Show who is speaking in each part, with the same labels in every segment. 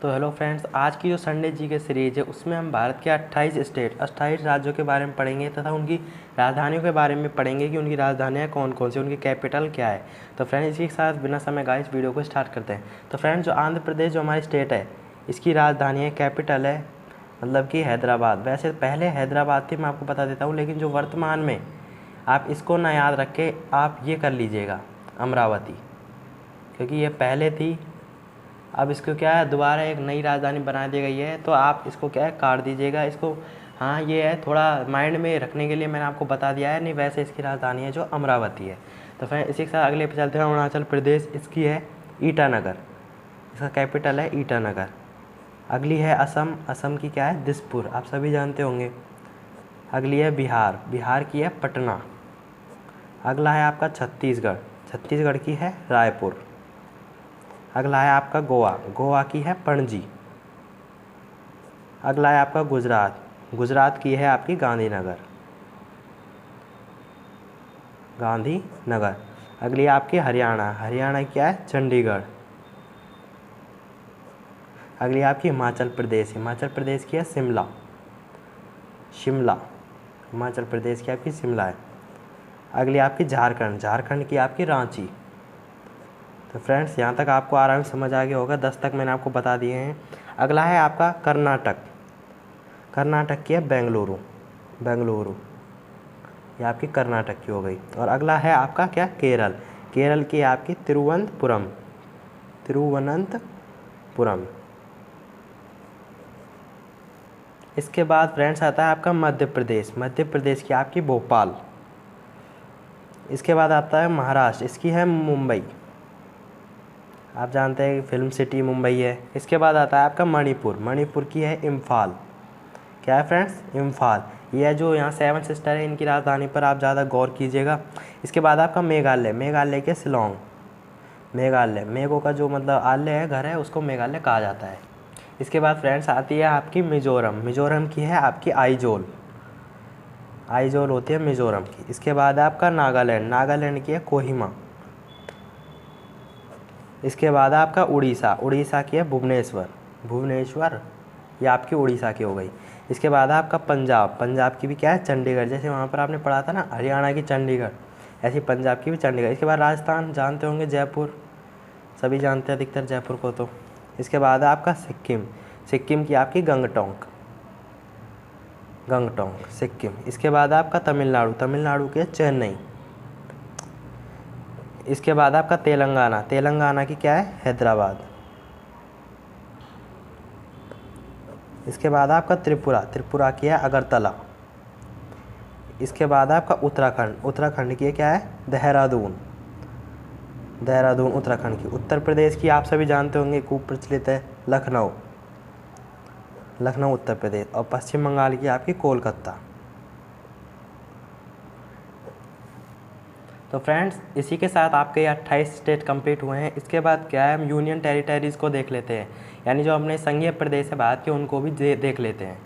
Speaker 1: तो hello friends, आज की जो संडे जी के सीरीज है उसमें हम भारत के 28 राज्यों के बारे में पढ़ेंगे तथा उनकी राजधानियों के बारे में पढ़ेंगे कि उनकी राजधानियाँ कौन कौन सी, उनकी कैपिटल क्या है। तो फ्रेंड्स, इसी के साथ बिना समय गाइस इस वीडियो को स्टार्ट करते हैं। तो फ्रेंड्स, जो आंध्र प्रदेश जो हमारी स्टेट है, इसकी राजधानी है, कैपिटल है मतलब कि हैदराबाद। वैसे पहले हैदराबाद थी, मैं आपको बता देता हूँ, लेकिन जो वर्तमान में आप इसको ना याद रख के आप ये कर लीजिएगा अमरावती, क्योंकि ये पहले थी। अब इसको क्या है, दोबारा एक नई राजधानी बना दी गई है, तो आप इसको क्या है काट दीजिएगा इसको। हाँ, ये है थोड़ा माइंड में रखने के लिए मैंने आपको बता दिया है, नहीं वैसे इसकी राजधानी है जो अमरावती है। तो फिर इसी के साथ अगले पे चलते हैं। अरुणाचल प्रदेश, इसकी है ईटानगर, इसका कैपिटल है ईटानगर। अगली है असम, असम की क्या है दिसपुर, आप सभी जानते होंगे। अगली है बिहार, बिहार की है पटना। अगला है आपका छत्तीसगढ़, छत्तीसगढ़ की है रायपुर। अगला है आपका गोवा, गोवा की है पणजी। अगला है आपका गुजरात, गुजरात की है आपकी गांधीनगर, गांधीनगर। अगली है आपकी हरियाणा, हरियाणा की है चंडीगढ़। अगली है आपकी हिमाचल प्रदेश, हिमाचल प्रदेश की है शिमला, शिमला, हिमाचल प्रदेश की आपकी शिमला है। अगली आपकी झारखंड, झारखंड की आपकी रांची। तो फ्रेंड्स, यहाँ तक आपको आराम से समझ आ गया होगा, 10 तक मैंने आपको बता दिए हैं। अगला है आपका कर्नाटक, कर्नाटक की है बेंगलुरु, बेंगलुरु, ये आपकी कर्नाटक की हो गई। और अगला है आपका क्या केरल, केरल की आपकी तिरुवनंतपुरम, तिरुवनंतपुरम। इसके बाद फ्रेंड्स आता है आपका मध्य प्रदेश, मध्य प्रदेश की आपकी भोपाल। इसके बाद आता है महाराष्ट्र, इसकी है मुंबई, आप जानते हैं फिल्म सिटी मुंबई है। इसके बाद आता है आपका मणिपुर, मणिपुर की है इम्फाल। क्या है फ्रेंड्स, इम्फाल। ये जो यहाँ 7 सिस्टर है, इनकी राजधानी पर आप ज़्यादा गौर कीजिएगा। इसके बाद आपका मेघालय, मेघालय के शिलोंग, मेघालय, मेघों का जो मतलब आलय है, घर है, उसको मेघालय कहा जाता है। इसके बाद फ्रेंड्स आती है आपकी मिजोरम, मिजोरम की है आपकी आइजोल, आइजोल होती है मिजोरम की। इसके बाद आपका नागालैंड, नागालैंड की है कोहिमा। इसके बाद आपका उड़ीसा, उड़ीसा की है भुवनेश्वर, भुवनेश्वर, ये आपकी उड़ीसा की हो गई। इसके बाद आपका पंजाब, पंजाब की भी क्या है चंडीगढ़, जैसे वहाँ पर आपने पढ़ा था ना हरियाणा की चंडीगढ़, ऐसी पंजाब की भी चंडीगढ़। इसके बाद राजस्थान, जानते होंगे जयपुर, सभी जानते हैं अधिकतर जयपुर को। तो इसके बाद आपका सिक्किम, सिक्किम की आपकी गंगटोंक, गंगटोंक सिक्किम। इसके बाद आपका तमिलनाडु, तमिलनाडु के चेन्नई। इसके बाद आपका तेलंगाना, तेलंगाना की क्या है हैदराबाद। इसके बाद आपका त्रिपुरा, त्रिपुरा की है अगरतला। इसके बाद आपका उत्तराखंड, उत्तराखंड की क्या है देहरादून, देहरादून उत्तराखंड की। उत्तर प्रदेश की आप सभी जानते होंगे खूब प्रचलित है लखनऊ, लखनऊ उत्तर प्रदेश। और पश्चिम बंगाल की आपकी कोलकाता। तो फ्रेंड्स, इसी के साथ आपके 28 स्टेट कंप्लीट हुए हैं। इसके बाद क्या है, हम यूनियन टेरिटरीज़ को देख लेते हैं, यानी जो अपने संघीय प्रदेश है भारत के, उनको भी देख लेते हैं।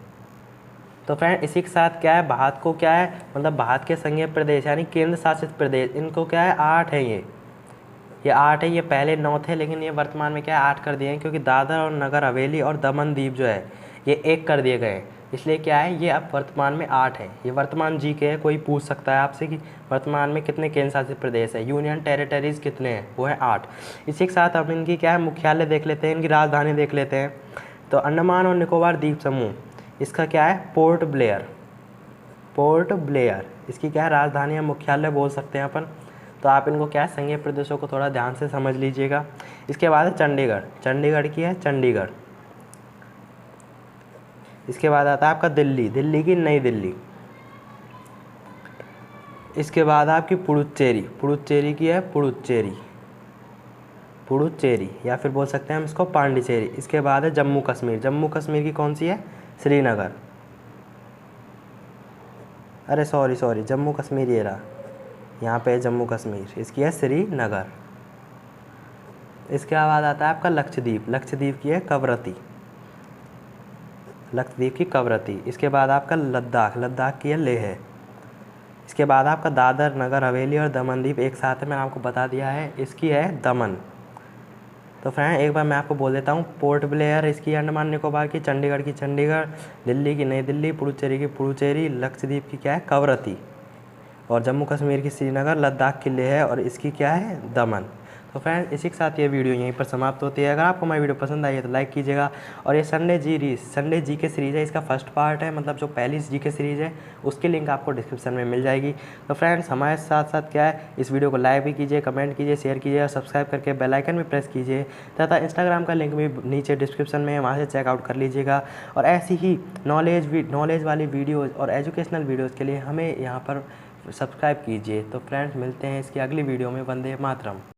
Speaker 1: तो फ्रेंड, इसी के साथ क्या है, भारत को क्या है मतलब भारत के संघीय प्रदेश यानी केंद्र शासित प्रदेश, इनको क्या है 8 है। ये 8 है। ये पहले 9 थे, लेकिन ये वर्तमान में क्या है 8 कर दिए हैं, क्योंकि दादर और नगर हवेली और दमन दीव जो है ये 1 कर दिए गए हैं। इसलिए क्या है, ये अब वर्तमान में 8 है। ये वर्तमान जी के है, कोई पूछ सकता है आपसे कि वर्तमान में कितने केंद्र शासित प्रदेश है, यूनियन टेरिटरीज़ कितने हैं, वो है 8। इसी के साथ हम इनकी क्या है मुख्यालय देख लेते हैं, इनकी राजधानी देख लेते हैं। तो अंडमान और निकोबार द्वीप समूह, इसका क्या है पोर्ट ब्लेयर, पोर्ट ब्लेयर इसकी क्या है राजधानी या मुख्यालय बोल सकते हैं अपन। तो आप इनको क्या है संघीय प्रदेशों को थोड़ा ध्यान से समझ लीजिएगा। इसके बाद है चंडीगढ़, चंडीगढ़ की है चंडीगढ़। इसके बाद आता है आपका दिल्ली, दिल्ली की नई दिल्ली। इसके बाद आपकी पुडुचेरी, पुडुचेरी की है पुडुचेरी, पुडुचेरी, या फिर बोल सकते हैं हम इसको पांडिचेरी। इसके बाद है जम्मू कश्मीर, जम्मू कश्मीर की कौन सी है श्रीनगर, अरे सॉरी जम्मू कश्मीर ये रहा, यहाँ पे है जम्मू कश्मीर, इसकी है श्रीनगर। इसके बाद आता है आपका लक्षद्वीप, लक्षद्वीप की है कवरत्ती, लक्षद्वीप की कवरत्ती। इसके बाद आपका लद्दाख, लद्दाख की है लेह। इसके बाद आपका दादर नगर हवेली और दमन द्वीप एक साथ है, मैंने आपको बता दिया है, इसकी है दमन। तो फ्रेंड एक बार मैं आपको बोल देता हूँ, पोर्ट ब्लेयर इसकी अंडमान निकोबार की, चंडीगढ़ की चंडीगढ़, दिल्ली की नई दिल्ली, पुडुचेरी की पुडुचेरी, लक्षद्वीप की क्या है कवरत्ती, और जम्मू कश्मीर की श्रीनगर, लद्दाख की लेह है, और इसकी क्या है दमन। तो फ्रेंड इसी के साथ ये वीडियो यहीं पर समाप्त होती है। अगर आपको हमारी वीडियो पसंद आई है तो लाइक कीजिएगा। और ये संडे जी के सीरीज़ है, इसका फर्स्ट पार्ट है, मतलब जो पहली जी के सीरीज़ है उसकी लिंक आपको डिस्क्रिप्शन में मिल जाएगी। तो फ्रेंड्स हमारे साथ साथ क्या है, इस वीडियो को लाइक भी कीजिए, कमेंट कीजिए, शेयर कीजिए और सब्सक्राइब करके बेल आइकन भी प्रेस कीजिए, तथा इंस्टाग्राम का लिंक भी नीचे डिस्क्रिप्शन में है, वहाँ से चेकआउट कर लीजिएगा। और ऐसी ही नॉलेज वाली वीडियोज़ और एजुकेशनल वीडियोज़ के लिए हमें यहाँ पर सब्सक्राइब कीजिए। तो फ्रेंड्स मिलते हैं इसकी अगली वीडियो में। वंदे मातरम।